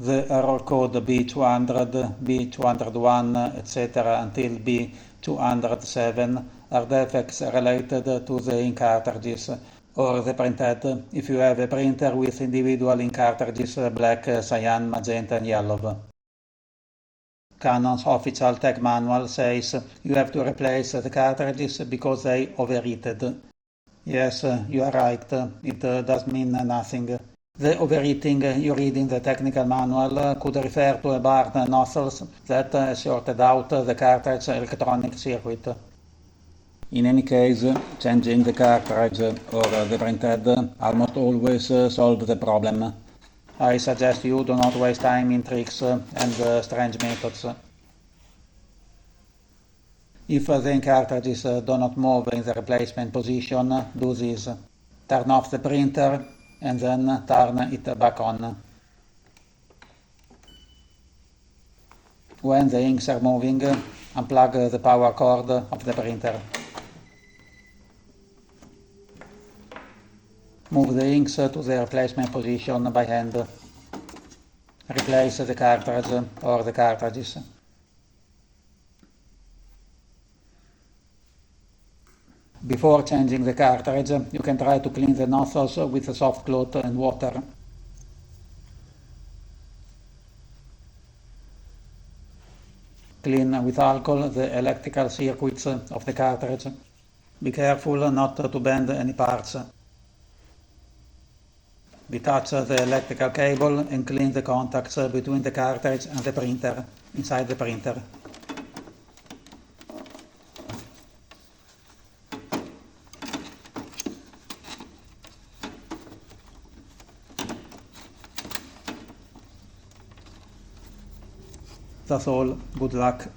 The error code B200, B201, etc. until B207 are defects related to the ink cartridges or the printhead if you have a printer with individual ink cartridges black, cyan, magenta and yellow. Canon's official tech manual says you have to replace the cartridges because they overheated. Yes, you are right, it does mean nothing. The overheating you read in the technical manual could refer to a burned nozzles that shorted out the cartridge electronic circuit. In any case, changing the cartridge or the printhead almost always solves the problem. I suggest you do not waste time in tricks and strange methods. If the ink cartridges do not move in the replacement position, do this. Turn off the printer and then turn it back on. When the inks are moving, unplug the power cord of the printer. Move the inks to the replacement position by hand. Replace the cartridge or the cartridges. Before changing the cartridge, you can try to clean the nozzles with a soft cloth and water. Clean with alcohol the electrical circuits of the cartridge. Be careful not to bend any parts. Detach the electrical cable and clean the contacts between the cartridge and the printer, inside the printer. That's all. Good luck.